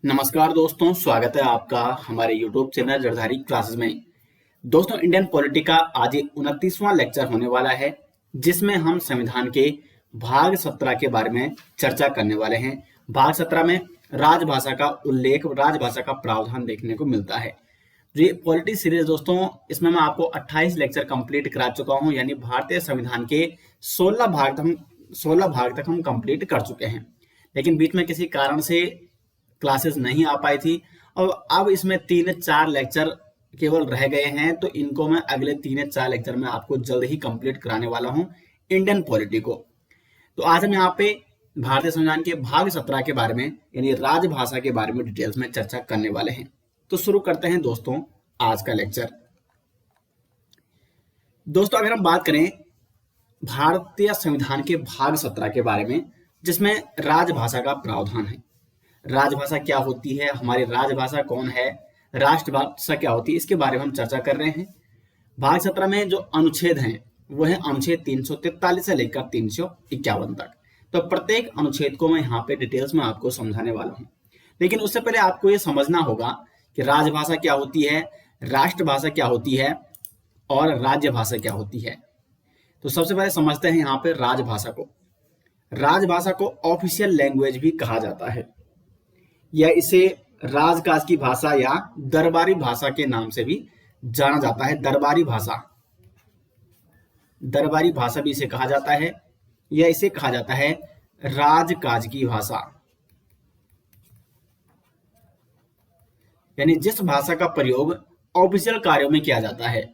नमस्कार दोस्तों, स्वागत है आपका हमारे YouTube चैनल जड़धारी क्लासेस में। दोस्तों, इंडियन पॉलिटी का आज 29वां लेक्चर होने वाला है, जिसमें हम संविधान के भाग 17 के बारे में चर्चा करने वाले हैं। भाग 17 में राजभाषा का उल्लेख, राजभाषा का प्रावधान देखने को मिलता है। जो ये पॉलिटी सीरीज दोस्तों, इसमें मैं आपको 28 लेक्चर कंप्लीट करा चुका हूं, यानी भारतीय संविधान के 16 भाग तक हम कंप्लीट कर चुके हैं। लेकिन बीच में किसी कारण से क्लासेस नहीं आ पाई थी और अब इसमें 3-4 लेक्चर केवल रह गए हैं, तो इनको मैं अगले 3-4 लेक्चर में आपको जल्द ही कंप्लीट कराने वाला हूं इंडियन पॉलिटी को। तो आज हम यहाँ पे भारतीय संविधान के भाग 17 के बारे में यानी राजभाषा के बारे में डिटेल्स में चर्चा करने वाले हैं। तो शुरू करते हैं दोस्तों आज का लेक्चर। दोस्तों, अगर हम बात करें भारतीय संविधान के भाग 17 के बारे में, जिसमें राजभाषा का प्रावधान है। राजभाषा क्या होती है, हमारी राजभाषा कौन है, राष्ट्रभाषा क्या होती है, इसके बारे में हम चर्चा कर रहे हैं। भाग 17 में जो अनुच्छेद हैं वो है अनुच्छेद 343 से लेकर 351 तक। तो प्रत्येक अनुच्छेद को मैं यहाँ पे डिटेल्स में आपको समझाने वाला हूँ। लेकिन उससे पहले आपको ये समझना होगा कि राजभाषा क्या होती है, राष्ट्रभाषा क्या होती है और राज्य भाषा क्या होती है। तो सबसे पहले समझते हैं यहाँ पे राजभाषा को। राजभाषा को ऑफिशियल लैंग्वेज भी कहा जाता है, या इसे राजकाज की भाषा या दरबारी भाषा के नाम से भी जाना जाता है। दरबारी भाषा भी इसे कहा जाता है, या इसे कहा जाता है राजकाज की भाषा। यानी जिस भाषा का प्रयोग ऑफिशियल कार्यों में किया जाता है।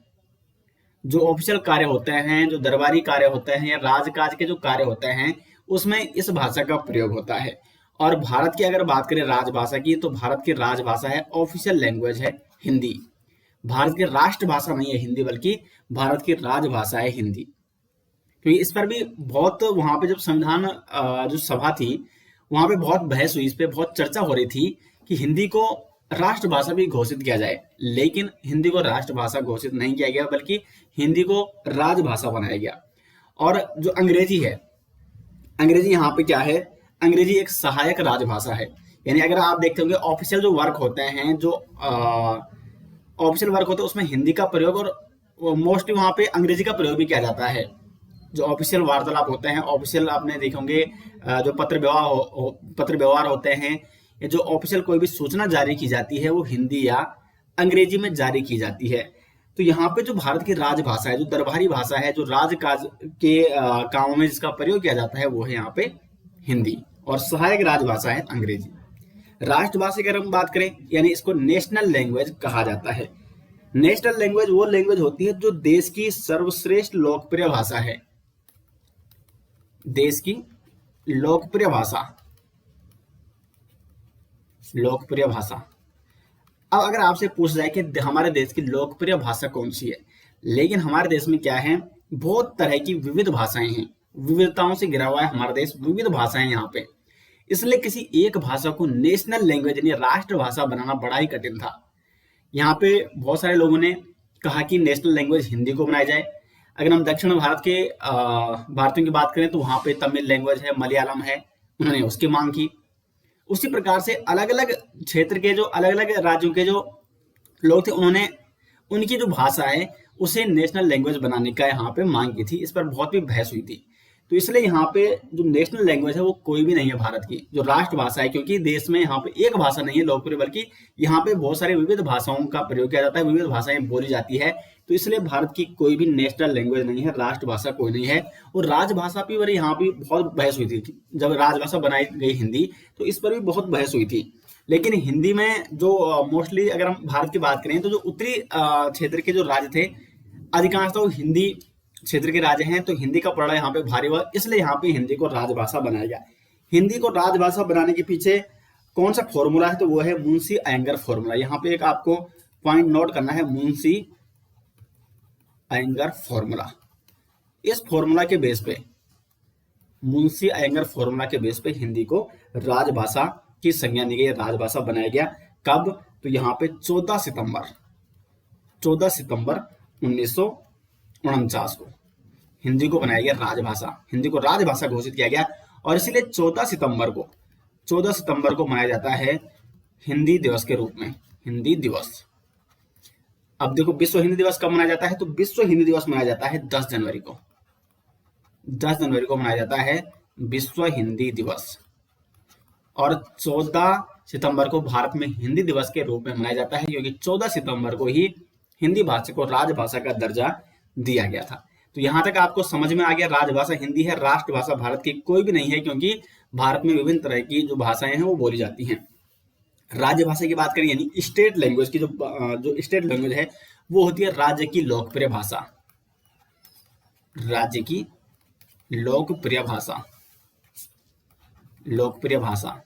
जो ऑफिशियल कार्य होते हैं, जो दरबारी कार्य होते हैं या राजकाज के जो कार्य होते हैं, उसमें इस भाषा का प्रयोग होता है। और भारत की अगर बात करें राजभाषा की, तो भारत की राजभाषा है, ऑफिशियल लैंग्वेज है हिंदी। भारत की राष्ट्रभाषा नहीं है हिंदी, बल्कि भारत की राजभाषा है हिंदी। क्योंकि इस पर भी बहुत वहां पे जब संविधान जो सभा थी, वहां पे बहुत बहस हुई, इस पे बहुत चर्चा हो रही थी कि हिंदी को राष्ट्रभाषा भी घोषित किया जाए। लेकिन हिंदी को राष्ट्रभाषा घोषित नहीं किया गया, बल्कि हिंदी को राजभाषा बनाया गया। और जो अंग्रेजी है, अंग्रेजी यहाँ पे क्या है, अंग्रेजी एक सहायक राजभाषा है। यानी अगर आप देखते होंगे ऑफिशियल जो वर्क होते हैं, जो ऑफिशियल वर्क होते हैं, उसमें हिंदी का प्रयोग और मोस्टली वहां पे अंग्रेजी का प्रयोग भी किया जाता है। जो ऑफिशियल वार्तालाप होते हैं, ऑफिशियल आपने देखे होंगे जो पत्र व्यवहार होते हैं, या जो ऑफिशियल कोई भी सूचना जारी की जाती है, वो हिंदी या अंग्रेजी में जारी की जाती है। तो यहाँ पे जो भारत की राजभाषा है, जो दरबारी भाषा है, जो राजकाज के कामों में जिसका प्रयोग किया जाता है, वो है यहाँ पे हिंदी। और सहायक राजभाषा है अंग्रेजी। राष्ट्रभाषा की अगर हम बात करें, यानी इसको नेशनल लैंग्वेज कहा जाता है। नेशनल लैंग्वेज वो लैंग्वेज होती है जो देश की सर्वश्रेष्ठ लोकप्रिय भाषा है। देश की लोकप्रिय भाषा। अब अगर आपसे पूछ जाए कि हमारे देश की लोकप्रिय भाषा कौन सी है, लेकिन हमारे देश में क्या है, बहुत तरह की विविध भाषाएं हैं। विविधताओं से घिरा हुआ है हमारा देश, विविध भाषाएं यहाँ पे। इसलिए किसी एक भाषा को नेशनल लैंग्वेज यानी राष्ट्रभाषा बनाना बड़ा ही कठिन था। यहाँ पे बहुत सारे लोगों ने कहा कि नेशनल लैंग्वेज हिंदी को बनाया जाए। अगर हम दक्षिण भारत के भारतीयों की बात करें, तो वहां पे तमिल लैंग्वेज है, मलयालम है, उन्होंने उसकी मांग की। उसी प्रकार से अलग अलग क्षेत्र के जो अलग अलग राज्यों के जो लोग थे, उन्होंने उनकी जो भाषा है उसे नेशनल लैंग्वेज बनाने का यहाँ पे मांग की थी। इस पर बहुत भी बहस हुई थी। तो इसलिए यहाँ पे जो नेशनल लैंग्वेज है वो कोई भी नहीं है भारत की, जो राष्ट्रभाषा है। क्योंकि देश में यहाँ पे एक भाषा नहीं है लोकप्रिय, बल्कि यहाँ पे बहुत सारे विविध भाषाओं का प्रयोग किया जाता है, विविध भाषाएं बोली जाती है। तो इसलिए भारत की कोई भी नेशनल लैंग्वेज नहीं है, राष्ट्रभाषा कोई नहीं है। और राजभाषा पर यहाँ भी बहुत बहस हुई थी। जब राजभाषा बनाई गई हिंदी, तो इस पर भी बहुत बहस हुई थी। लेकिन हिंदी में जो मोस्टली अगर हम भारत की बात करें, तो जो उत्तरी क्षेत्र के जो राज्य थे, अधिकांश तो हिंदी क्षेत्र के राज्य हैं, तो हिंदी का पड़ा यहाँ पे भारी हुआ। इसलिए यहाँ पे हिंदी को राजभाषा बनाया गया। हिंदी को राजभाषा बनाने के पीछे कौन सा फॉर्मूला है, तो वो है मुंशी अयंगर फॉर्मूला। यहाँ पे एक आपको पॉइंट नोट करना है, मुंशी अयंगर फॉर्मूला। इस फॉर्मूला के बेस पे, मुंशी अयंगर फॉर्मूला के बेस पे हिंदी को राजभाषा की संज्ञा दी गई, राजभाषा बनाया गया। कब, तो यहाँ पे 14 सितंबर 1949 को हिंदी को बनाया गया राजभाषा, हिंदी को राजभाषा घोषित किया गया। और इसीलिए 14 सितंबर को मनाया जाता है हिंदी दिवस के रूप में, हिंदी दिवस। अब देखो विश्व हिंदी दिवस कब मनाया जाता है, तो विश्व हिंदी दिवस मनाया जाता है 10 जनवरी को, 10 जनवरी को मनाया जाता है विश्व हिंदी दिवस। और 14 सितंबर को भारत में हिंदी दिवस के रूप में मनाया जाता है, क्योंकि 14 सितंबर को ही हिंदी भाषा को राजभाषा का दर्जा दिया गया था। तो यहां तक आपको समझ में आ गया, राजभाषा हिंदी है, राष्ट्रभाषा भारत की कोई भी नहीं है, क्योंकि भारत में विभिन्न तरह की जो भाषाएं हैं वो बोली जाती हैं। राज्य भाषा की बात करें, यानी स्टेट लैंग्वेज की जो स्टेट लैंग्वेज है वो होती है राज्य की लोकप्रिय भाषा, राज्य की लोकप्रिय भाषा, लोकप्रिय भाषा।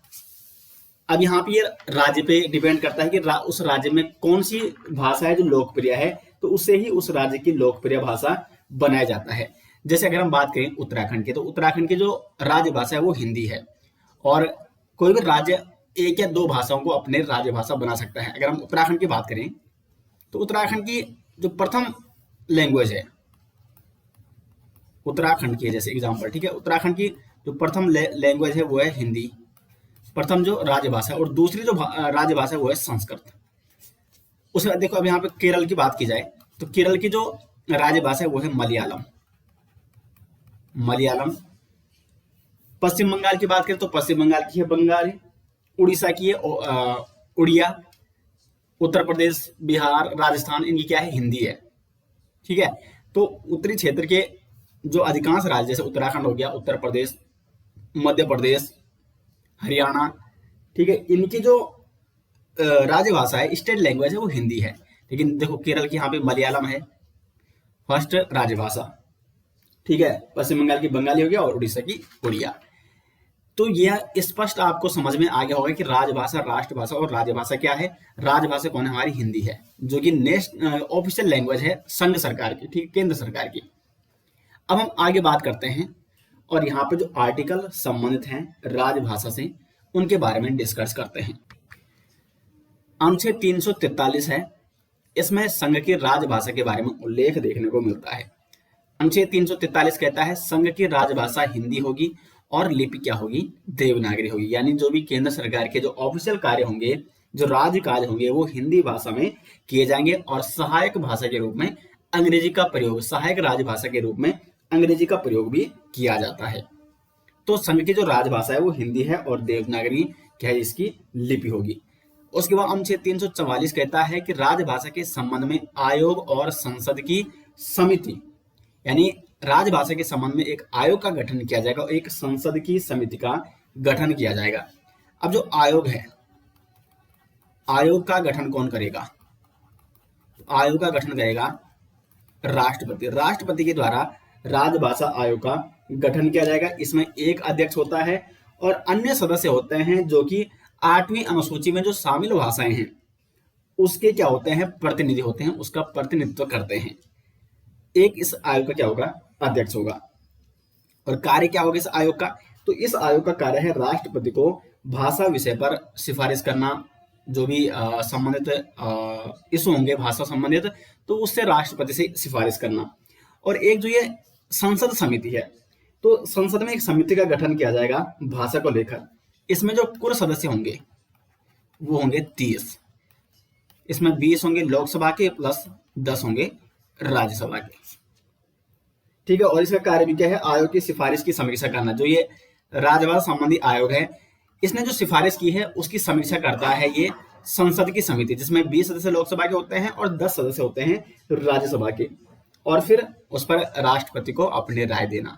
अब यहाँ पे ये राज्य पे डिपेंड करता है कि उस राज्य में कौन सी भाषा है जो लोकप्रिय है, तो उससे ही उस राज्य की लोकप्रिय भाषा बनाया जाता है। जैसे अगर हम बात करें उत्तराखंड की, तो उत्तराखंड की जो राजभाषा है वो हिंदी है, और कोई भी राज्य एक या दो भाषाओं को अपने राजभाषा बना सकता है। अगर हम उत्तराखंड की बात करें, तो उत्तराखंड की जो प्रथम लैंग्वेज है, उत्तराखंड की जैसे एग्जाम्पल, ठीक है, उत्तराखंड की जो प्रथम लैंग्वेज है वो है हिंदी, प्रथम जो राजभाषा है, और दूसरी जो राजभाषा है वो है संस्कृत। उसके बाद देखो अब यहाँ पे केरल की बात की जाए, तो केरल की जो राजभाषा है वो है मलयालम, मलयालम। पश्चिम बंगाल की बात करें तो पश्चिम बंगाल की है बंगाली, उड़ीसा की है उड़िया, उत्तर प्रदेश, बिहार, राजस्थान, इनकी क्या है, हिंदी है, ठीक है। तो उत्तरी क्षेत्र के जो अधिकांश राज्य, जैसे उत्तराखंड हो गया, उत्तर प्रदेश, मध्य प्रदेश, हरियाणा, ठीक है, इनकी जो राजभाषा है, स्टेट लैंग्वेज है वो हिंदी है। लेकिन देखो केरल की यहाँ पे मलयालम है फर्स्ट राजभाषा, ठीक है, पश्चिम बंगाल की बंगाली हो गया, और उड़ीसा की उड़िया। तो यह स्पष्ट आपको समझ में आ गया होगा कि राजभाषा, राष्ट्रभाषा और राजभाषा क्या है। राजभाषा कौन है, हमारी हिंदी है, जो कि ऑफिशियल लैंग्वेज है संघ सरकार की, ठीक, केंद्र सरकार की। अब हम आगे बात करते हैं, और यहाँ पे जो आर्टिकल संबंधित हैं राजभाषा से, उनके बारे में डिस्कस करते हैं। अनुच्छेद 343 है, इसमें संघ की राजभाषा के बारे में उल्लेख देखने को मिलता है। अनुच्छेद 343 कहता है संघ की राजभाषा हिंदी होगी और लिपि क्या होगी, देवनागरी होगी। यानी जो भी केंद्र सरकार के जो ऑफिशियल कार्य होंगे, जो राज्य कार्य होंगे, वो हिंदी भाषा में किए जाएंगे, और सहायक भाषा के रूप में अंग्रेजी का प्रयोग, सहायक राजभाषा के रूप में अंग्रेजी का प्रयोग भी किया जाता है। तो संघ की जो राजभाषा है वो हिंदी है, और देवनागरी क्या है, इसकी लिपि होगी। उसके बाद अनुच्छेद 344 कहता है कि राजभाषा के संबंध में आयोग और संसद की समिति, यानी राजभाषा के संबंध में एक आयोग का गठन किया जाएगा और एक संसद की समिति का गठन किया जाएगा। अब जो आयोग है, आयोग का गठन कौन करेगा, आयोग का गठन करेगा राष्ट्रपति, राष्ट्रपति के द्वारा राजभाषा आयोग का गठन किया जाएगा। इसमें एक अध्यक्ष होता है और अन्य सदस्य होते हैं जो कि 8वीं अनुसूची में जो शामिल भाषाएं हैं उसके क्या होते हैं, प्रतिनिधि होते हैं, उसका प्रतिनिधित्व करते हैं। एक इस आयोग का क्या होगा, अध्यक्ष होगा। और कार्य क्या होगा इस आयोग का, तो इस आयोग का कार्य है राष्ट्रपति को भाषा विषय पर सिफारिश करना, जो भी संबंधित इशू होंगे भाषा संबंधित, तो उससे राष्ट्रपति से सिफारिश करना। और एक जो ये संसद समिति है, तो संसद में एक समिति का गठन किया जाएगा भाषा को लेकर। इसमें जो कुल सदस्य होंगे वो होंगे 30, इसमें 20 होंगे लोकसभा के प्लस 10 होंगे राज्यसभा के, ठीक है। और इसका कार्य भी क्या है, आयोग की सिफारिश की समीक्षा करना। जो ये राजभाषा संबंधी आयोग है, इसने जो सिफारिश की है उसकी समीक्षा करता है ये संसद की समिति, जिसमें 20 सदस्य लोकसभा के होते हैं और 10 सदस्य होते हैं राज्यसभा के, और फिर उस पर राष्ट्रपति को अपनी राय देना।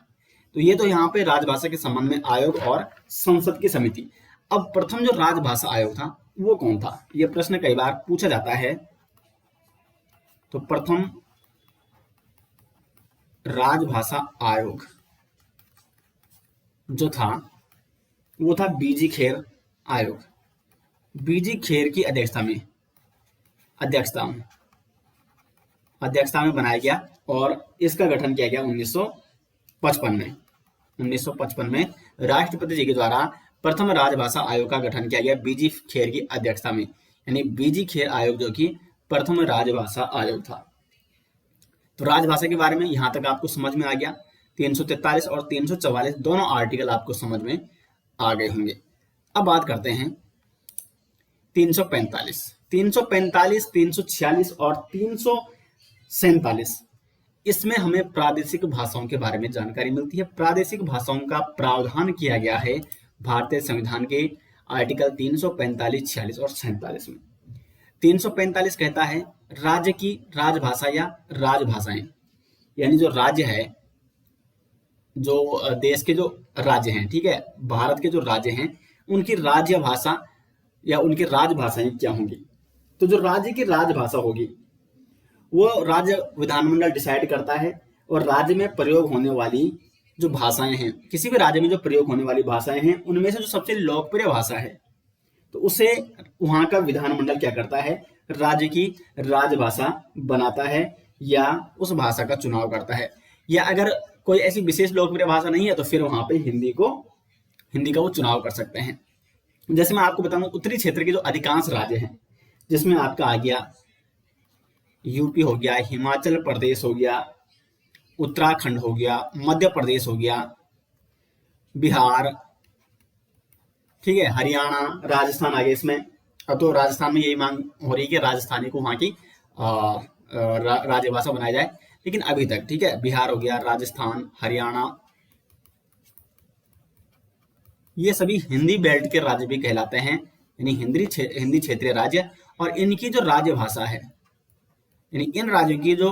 तो ये तो यहाँ पे राजभाषा के संबंध में आयोग और संसद की समिति। अब प्रथम जो राजभाषा आयोग था वो कौन था, ये प्रश्न कई बार पूछा जाता है। तो प्रथम राजभाषा आयोग जो था वो था बीजी खेर आयोग। बीजी खेर की अध्यक्षता में बनाया गया, और इसका गठन किया गया 1955 में राष्ट्रपति जी के द्वारा प्रथम राजभाषा आयोग का गठन किया गया बीजी खेर की अध्यक्षता में। यानी बीजी खेर आयोग जो कि प्रथम राजभाषा आयोग था। तो राजभाषा के बारे में यहां तक आपको समझ में आ गया। 343 और 344 दोनों आर्टिकल आपको समझ में आ गए होंगे। अब बात करते हैं 345, 345, 346 और 347, इसमें हमें प्रादेशिक भाषाओं के बारे में जानकारी मिलती है। प्रादेशिक भाषाओं का प्रावधान किया गया है भारतीय संविधान के आर्टिकल 345, 46 और 47 में। 345 कहता है राज्य की राजभाषा या राजभाषाएं, यानी जो राज्य है, जो देश के जो राज्य हैं, ठीक है, भारत के जो राज्य हैं, उनकी राज्य भाषा या उनकी राजभाषाएं क्या होंगी। तो जो राज्य की राजभाषा होगी वो राज्य विधानमंडल डिसाइड करता है, और राज्य में प्रयोग होने वाली जो भाषाएं हैं, किसी भी राज्य में जो प्रयोग होने वाली भाषाएं हैं, उनमें से जो सबसे लोकप्रिय भाषा है तो उसे वहां का विधानमंडल क्या करता है, राज्य की राजभाषा बनाता है या उस भाषा का चुनाव करता है। या अगर कोई ऐसी विशेष लोकप्रिय भाषा नहीं है तो फिर वहां पे हिंदी का वो चुनाव कर सकते हैं। जैसे मैं आपको बताऊं, उत्तरी क्षेत्र के जो अधिकांश राज्य हैं, जिसमें आपका आ गया यूपी हो गया, हिमाचल प्रदेश हो गया, उत्तराखंड हो गया, मध्य प्रदेश हो गया, बिहार, ठीक है, हरियाणा, राजस्थान आ गया इसमें। अब तो राजस्थान में यही मांग हो रही है कि राजस्थानी को वहां की राजभाषा बनाई जाए, लेकिन अभी तक, ठीक है, बिहार हो गया, राजस्थान, हरियाणा, ये सभी हिंदी बेल्ट के राज्य भी कहलाते हैं, यानी हिंदी क्षेत्रीय राज्य। और इनकी जो राजभाषा है, यानी इन राज्यों की जो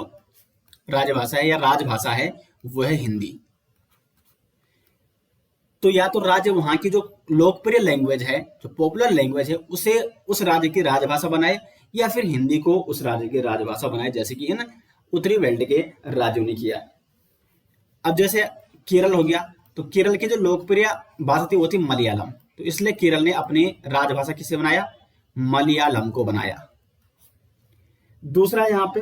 राजभाषा है या राजभाषा है वो है हिंदी। तो या तो राज्य वहां की जो लोकप्रिय लैंग्वेज है, जो पॉपुलर लैंग्वेज है, उसे उस राज्य की राजभाषा बनाए, या फिर हिंदी को उस राज्य की राजभाषा बनाए, जैसे कि इन उत्तरी बेल्ट के राज्यों ने किया। अब जैसे केरल हो गया, तो केरल की जो लोकप्रिय भाषा थी वो थी मलयालम, तो इसलिए केरल ने अपनी राजभाषा किसे बनाया, मलयालम को बनाया। दूसरा यहाँ पे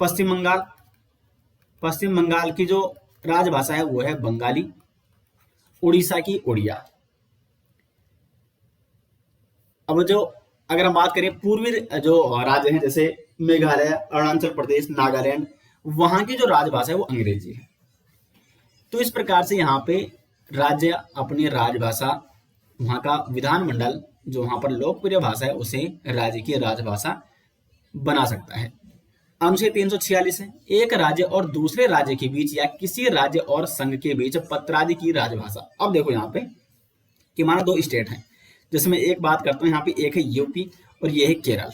पश्चिम बंगाल, पश्चिम बंगाल की जो राजभाषा है वो है बंगाली, उड़ीसा की उड़िया। अब जो अगर हम बात करें पूर्वी जो राज्य हैं, जैसे मेघालय, अरुणाचल प्रदेश, नागालैंड, वहां की जो राजभाषा है वो अंग्रेजी है। तो इस प्रकार से यहाँ पे राज्य अपनी राजभाषा, वहां का विधानमंडल जो वहां पर लोकप्रिय भाषा है उसे राज्य की राजभाषा बना सकता है। अनुच्छेद 346 है, एक राज्य और दूसरे राज्य के बीच या किसी राज्य और संघ के बीच पत्रादि की राजभाषा। अब देखो यहाँ पे कि हमारा दो स्टेट हैं, जिसमें एक बात करता हूँ, यहाँ पे एक है यूपी और ये है केरल।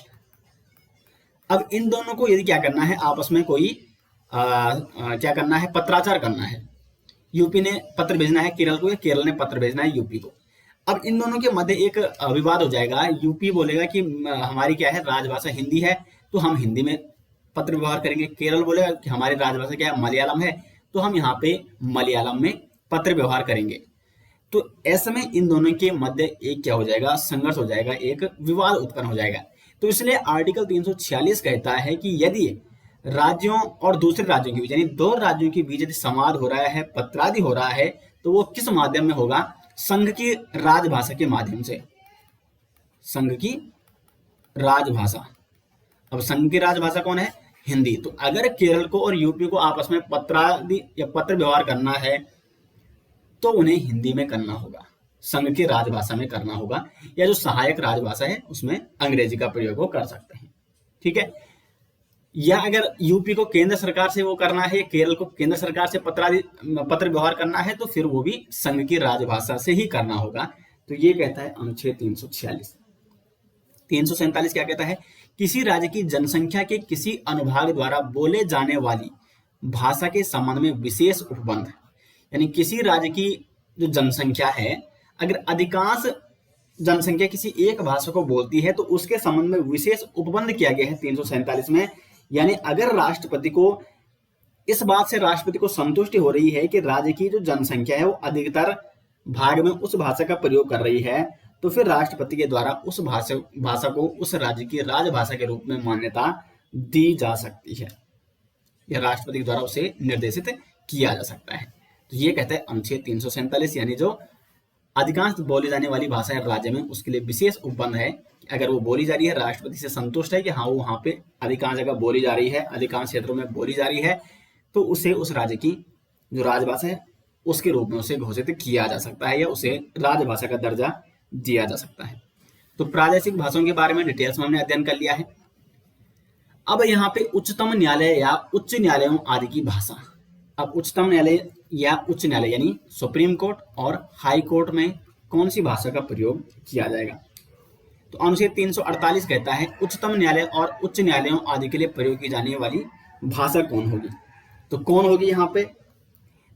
अब इन दोनों को यदि क्या करना है, आपस में कोई क्या करना है, पत्राचार करना है। यूपी ने पत्र भेजना है केरल को, या केरल ने पत्र भेजना है यूपी को। अब इन दोनों के मध्य एक विवाद हो जाएगा। यूपी बोलेगा कि हमारी क्या है, राजभाषा हिंदी है, तो हम हिंदी में पत्र व्यवहार करेंगे। केरल बोलेगा कि हमारी राजभाषा क्या है, मलयालम है, तो हम यहाँ पे मलयालम में पत्र व्यवहार करेंगे। तो ऐसे में इन दोनों के मध्य एक क्या हो जाएगा, संघर्ष हो जाएगा, एक विवाद उत्पन्न हो जाएगा। तो इसलिए आर्टिकल 346 कहता है कि यदि राज्यों और दूसरे राज्यों के बीच, यानी दो राज्यों के बीच यदि संवाद हो रहा है, पत्रादि हो रहा है, तो वो किस माध्यम में होगा, संघ की राजभाषा के माध्यम से। संघ की राजभाषा, अब संघ की राजभाषा कौन है, हिंदी। तो अगर केरल को और यूपी को आपस में पत्रादि या पत्र व्यवहार करना है तो उन्हें हिंदी में करना होगा, संघ की राजभाषा में करना होगा, या जो सहायक राजभाषा है उसमें अंग्रेजी का प्रयोग वो कर सकते हैं, ठीक है। या अगर यूपी को केंद्र सरकार से वो करना है, केरल को केंद्र सरकार से पत्र व्यवहार करना है, तो फिर वो भी संघ की राजभाषा से ही करना होगा। तो ये कहता है अनुच्छेद 346। 347 क्या कहता है, किसी राज्य की जनसंख्या के किसी अनुभाग द्वारा बोले जाने वाली भाषा के संबंध में विशेष उपबंध, यानी किसी राज्य की जो जनसंख्या है, अगर अधिकांश जनसंख्या किसी एक भाषा को बोलती है तो उसके संबंध में विशेष उपबंध किया गया है 347 में। यानी अगर राष्ट्रपति को इस बात से राष्ट्रपति को संतुष्टि हो रही है कि राज्य की जो जनसंख्या है वो अधिकतर भाग में उस भाषा का प्रयोग कर रही है, तो फिर राष्ट्रपति के द्वारा उस भाषा को उस राज्य की राजभाषा के रूप में मान्यता दी जा सकती है, या राष्ट्रपति के द्वारा उसे निर्देशित किया जा सकता है। तो ये कहता है अनुच्छेद 347, यानी जो अधिकांश बोली जाने वाली भाषा है राज्य में, उसके लिए विशेष उपबंध है। अगर वो बोली जा रही है, राष्ट्रपति से संतुष्ट है कि हाँ वो वहां पे अधिकांश जगह बोली जा रही है, अधिकांश क्षेत्रों में बोली जा रही है, तो उसे उस राज्य की जो राजभाषा है उसके रूप में उसे घोषित किया जा सकता है, या उसे राजभाषा का दर्जा दिया जा सकता है। तो प्रादेशिक भाषाओं के बारे में डिटेल्स में हमने अध्ययन कर लिया है। अब यहाँ पे उच्चतम न्यायालय या उच्च न्यायालयों आदि की भाषा। अब उच्चतम न्यायालय या उच्च न्यायालय यानी सुप्रीम कोर्ट और हाई कोर्ट में कौन सी भाषा का प्रयोग किया जाएगा? तो अनुच्छेद 348 कहता है उच्चतम न्यायालय और उच्च न्यायालयों आदि के लिए प्रयोग की जाने वाली भाषा कौन होगी? तो कौन होगी यहाँ पे?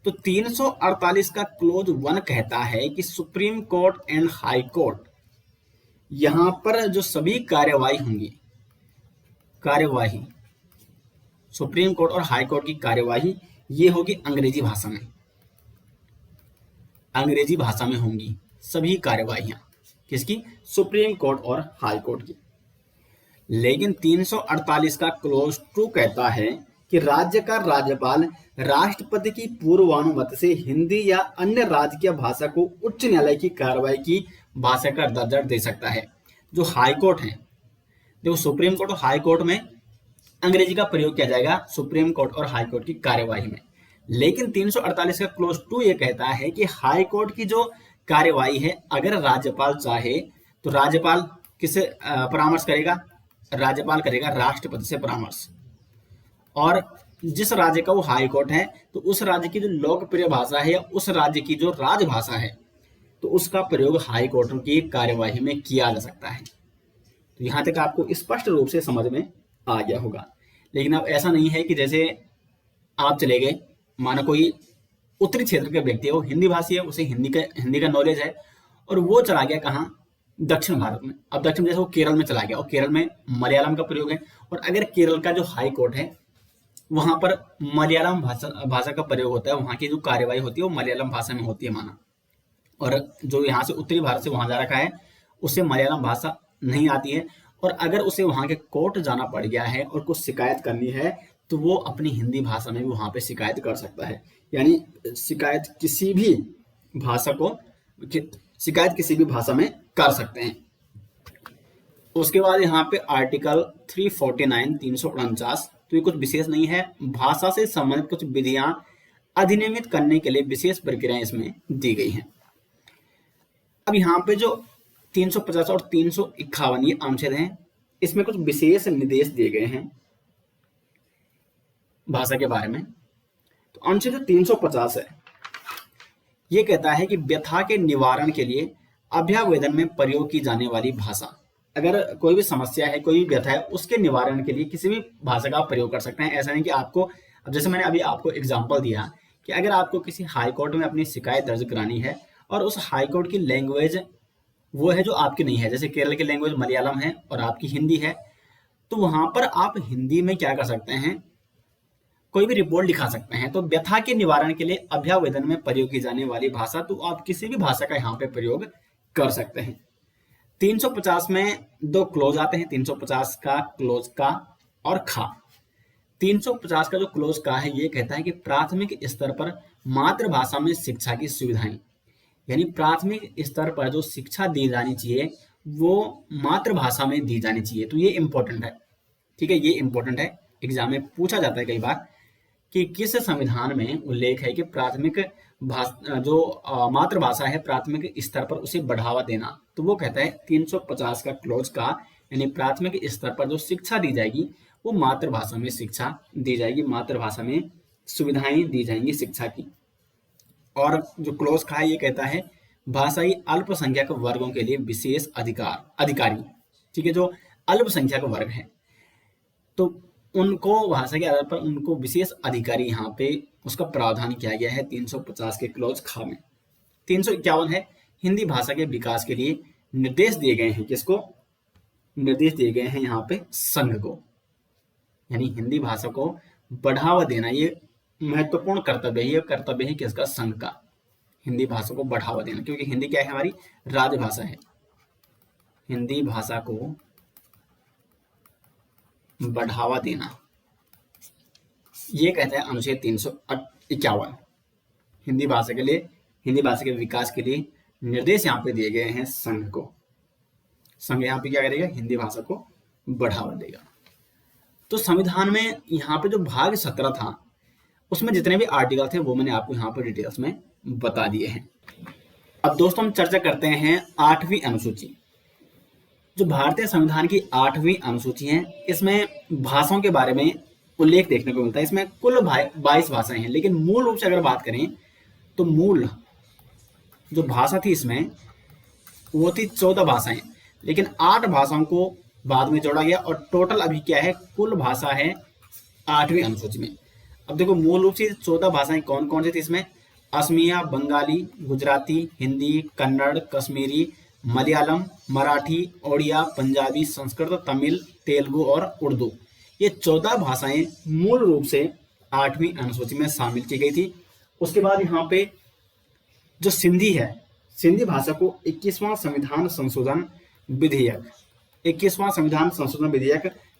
तो 348 का क्लोज 1 कहता है कि supreme court and high court, यहां पर जो सभी कार्यवाही सुप्रीम कोर्ट और हाई कोर्ट की कार्यवाही ये होगी अंग्रेजी भाषा में। अंग्रेजी भाषा में होंगी सभी कार्यवाहियां, किसकी? सुप्रीम कोर्ट और हाई कोर्ट की। लेकिन 348 का क्लोज 2 कहता है कि राज्य का राज्यपाल राष्ट्रपति की पूर्वानुमति से हिंदी या अन्य राजकीय भाषा को उच्च न्यायालय की कार्रवाई की भाषा का दर्जा दे सकता है। जो हाई कोर्ट है, देखो सुप्रीम कोर्ट और हाई कोर्ट में अंग्रेजी का प्रयोग किया जाएगा सुप्रीम कोर्ट और हाई कोर्ट की कार्यवाही में। लेकिन 348 का क्लोज 2 ये कहता है कि हाई कोर्ट की जो कार्यवाही है, अगर राज्यपाल चाहे तो राज्यपाल किससे परामर्श करेगा? राज्यपाल करेगा राष्ट्रपति से परामर्श। और जिस राज्य का वो हाई कोर्ट है, तो उस राज्य की जो लोकप्रिय भाषा है या उस राज्य की जो राजभाषा है, तो उसका प्रयोग हाई कोर्ट की कार्यवाही में किया जा सकता है। तो यहां तक आपको स्पष्ट रूप से समझ में आ गया होगा। लेकिन अब ऐसा नहीं है कि जैसे आप चले गए, मानो कोई उत्तरी क्षेत्र के व्यक्ति है, वो हिंदी भाषी है, उसे हिंदी का नॉलेज है, और वो चला गया कहाँ? दक्षिण भारत में। अब दक्षिण जैसे वो केरल में चला गया और केरल में मलयालम का प्रयोग है, और अगर केरल का जो हाई कोर्ट है वहां पर मलयालम भाषा का प्रयोग होता है, वहां की जो कार्यवाही होती है वो मलयालम भाषा में होती है माना, और जो यहाँ से उत्तरी भारत से वहां जा रखा है उसे मलयालम भाषा नहीं आती है, और अगर उसे वहां के कोर्ट जाना पड़ गया है और कुछ शिकायत करनी है तो वो अपनी हिंदी भाषा में भी वहां पे शिकायत कर सकता है। यानी शिकायत किसी भी भाषा में कर सकते हैं। उसके बाद यहाँ पे आर्टिकल 349 349, तो ये कुछ विशेष नहीं है, भाषा से संबंधित कुछ विधियां अधिनियमित करने के लिए विशेष प्रक्रियाएं इसमें दी गई हैं। अब यहाँ पे जो 350 और 351 ये अनुच्छेद हैं, इसमें कुछ विशेष निर्देश दिए गए हैं भाषा के बारे में। तो अनुच्छेद 350 है, ये कहता है कि व्यथा के निवारण के लिए अभ्यावेदन में प्रयोग की जाने वाली भाषा, अगर कोई भी समस्या है, कोई भी व्यथा है, उसके निवारण के लिए किसी भी भाषा का आप प्रयोग कर सकते हैं। ऐसा नहीं कि आपको, अब जैसे मैंने अभी आपको एग्जांपल दिया कि अगर आपको किसी हाई कोर्ट में अपनी शिकायत दर्ज करानी है और उस हाई कोर्ट की लैंग्वेज वो है जो आपकी नहीं है, जैसे केरल की लैंग्वेज मलयालम है और आपकी हिंदी है, तो वहां पर आप हिंदी में क्या कर सकते हैं? कोई भी रिपोर्ट लिखा सकते हैं। तो व्यथा के निवारण के लिए अभ्यावेदन में प्रयोग की जाने वाली भाषा, तो आप किसी भी भाषा का यहाँ पे प्रयोग कर सकते हैं। 350 में 2 क्लोज आते हैं, 350 का क्लोज का और खा। 350 का जो क्लोज का है, ये कहता है कि प्राथमिक स्तर पर मातृभाषा में शिक्षा की सुविधाएं, यानी प्राथमिक स्तर पर जो शिक्षा दी जानी चाहिए वो मातृभाषा में दी जानी चाहिए। तो ये इंपॉर्टेंट है, ठीक है, ये इंपॉर्टेंट है, एग्जाम में पूछा जाता है कई बार कि किस संविधान में उल्लेख है कि प्राथमिक जो मातृभाषा है प्राथमिक स्तर पर उसे बढ़ावा देना। तो वो कहता है 350 का क्लोज का, यानी प्राथमिक स्तर पर जो शिक्षा दी जाएगी वो मातृभाषा में शिक्षा दी जाएगी, मातृभाषा में सुविधाएं दी जाएंगी शिक्षा की। और जो क्लोज का है ये कहता है भाषाई अल्पसंख्यक वर्गों के लिए विशेष अधिकारी, ठीक है, जो अल्पसंख्यक वर्ग है तो उनको भाषा के आधार पर उनको विशेष अधिकारी यहाँ पे उसका प्रावधान किया गया है 350 के क्लोज खा में। 351 है हिंदी भाषा के विकास के लिए निर्देश दिए गए हैं, किसको? निर्देश दिए गए हैं यहाँ पे संघ को, यानी हिंदी भाषा को बढ़ावा देना ये महत्वपूर्ण कर्तव्य है। ये कर्तव्य है किसका? संघ का, हिंदी भाषा को बढ़ावा देना, क्योंकि हिंदी क्या है? हमारी राजभाषा है। हिंदी भाषा को बढ़ावा देना ये कहता है अनुच्छेद 351। हिंदी भाषा के लिए, हिंदी भाषा के विकास के लिए निर्देश यहाँ पे दिए गए हैं संघ को। संघ यहाँ पे क्या करेगा? हिंदी भाषा को बढ़ावा देगा। तो संविधान में यहाँ पे जो भाग 17 था उसमें जितने भी आर्टिकल थे वो मैंने आपको यहाँ पर डिटेल्स में बता दिए हैं। अब दोस्तों हम चर्चा करते हैं 8वीं अनुसूची। जो भारतीय संविधान की 8वीं अनुसूची है, इसमें भाषाओं के बारे में उल्लेख देखने को मिलता है। इसमें कुल 22 भाषाएं हैं, लेकिन मूल रूप से अगर बात करें तो मूल जो भाषा थी इसमें वो थी 14 भाषाएं, लेकिन 8 भाषाओं को बाद में जोड़ा गया और टोटल अभी क्या है, कुल भाषा है 8वीं अनुसूची में। अब देखो मूल रूप से 14 भाषाएं कौन कौन सी थी इसमें, असमिया, बंगाली, गुजराती, हिंदी, कन्नड़, कश्मीरी, मलयालम, मराठी, ओडिया, पंजाबी, संस्कृत, तमिल, तेलुगु और उर्दू। ये 14 भाषाएं मूल रूप से 8वीं अनुसूची में शामिल की गई थी। उसके बाद यहाँ पे जो सिंधी है, सिंधी भाषा को 21वां संविधान संशोधन विधेयक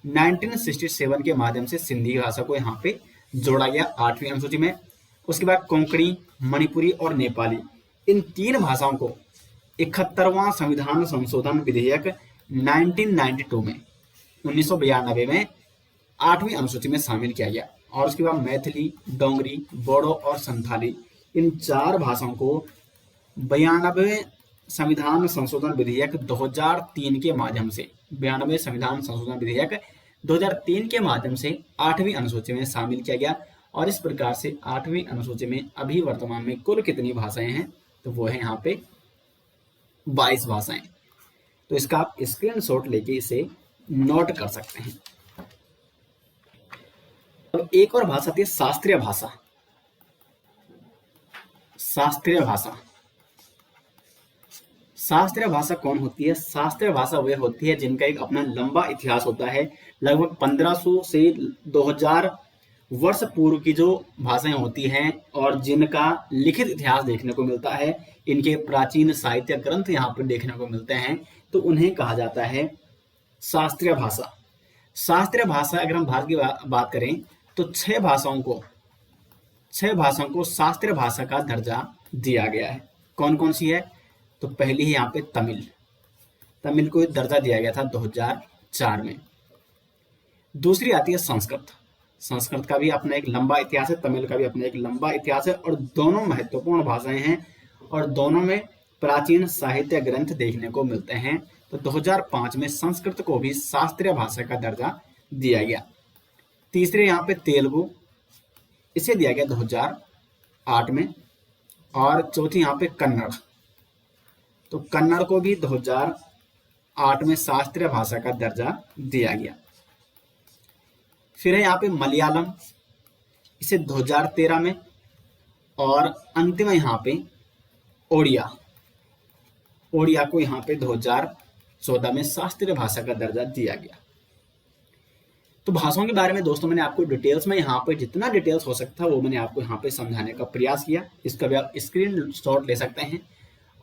1967 के माध्यम से सिंधी भाषा को यहाँ पे जोड़ा गया 8वीं अनुसूची में। उसके बाद कोंकणी, मणिपुरी और नेपाली, इन 3 भाषाओं को 71वां संविधान संशोधन विधेयक 1992 में 8वीं अनुसूची में शामिल किया गया। और उसके बाद मैथिली, डोंगरी, बोडो और संथाली, इन 4 भाषाओं को 92 संविधान संशोधन विधेयक 2003 के माध्यम से 92 संविधान संशोधन विधेयक 2003 के माध्यम से 8वीं अनुसूची में शामिल किया गया। और इस प्रकार से 8वीं अनुसूची में अभी वर्तमान में कुल कितनी भाषाएं हैं, तो वो है यहाँ पे 22 भाषाएं। तो इसका आप स्क्रीनशॉट लेके इसे नोट कर सकते हैं। अब एक और भाषा थी शास्त्रीय भाषा। शास्त्रीय भाषा, शास्त्रीय भाषा कौन होती है? शास्त्रीय भाषा वे होती है जिनका एक अपना लंबा इतिहास होता है। लगभग 1500 से 2000 वर्ष पूर्व की जो भाषाएं होती हैं और जिनका लिखित इतिहास देखने को मिलता है, इनके प्राचीन साहित्य ग्रंथ यहाँ पर देखने को मिलते हैं, तो उन्हें कहा जाता है शास्त्रीय भाषा। शास्त्रीय भाषा अगर हम भारत की बात करें तो 6 भाषाओं को शास्त्रीय भाषा का दर्जा दिया गया है। कौन कौन सी है? तो पहली है यहाँ पे तमिल को दर्जा दिया गया था 2004 में। दूसरी आती है संस्कृत का भी अपना एक लंबा इतिहास है, तमिल का भी अपना एक लंबा इतिहास है और दोनों महत्वपूर्ण भाषाएं हैं और दोनों में प्राचीन साहित्य ग्रंथ देखने को मिलते हैं। तो 2005 में संस्कृत को भी शास्त्रीय भाषा का दर्जा दिया गया। तीसरे यहाँ पे तेलुगु, इसे दिया गया 2008 में। और चौथी यहाँ पे कन्नड़, तो कन्नड़ को भी 2008 में शास्त्रीय भाषा का दर्जा दिया गया। फिर है यहाँ पे मलयालम, इसे 2013 में। और अंतिम है यहाँ पे ओडिया को यहाँ पे 2014 में शास्त्रीय भाषा का दर्जा दिया गया। तो भाषाओं के बारे में दोस्तों मैंने आपको डिटेल्स में यहाँ पे जितना डिटेल्स हो सकता है वो मैंने आपको यहाँ पे समझाने का प्रयास किया। इसका भी आप स्क्रीन शॉट ले सकते हैं।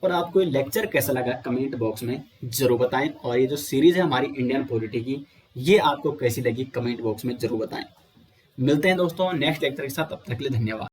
और आपको ये लेक्चर कैसा लगा कमेंट बॉक्स में जरूर बताएं। और ये जो सीरीज है हमारी इंडियन पॉलिटी की, ये आपको कैसी लगी कमेंट बॉक्स में जरूर बताएं। मिलते हैं दोस्तों नेक्स्ट लेक्चर के साथ, तब तक के लिए धन्यवाद।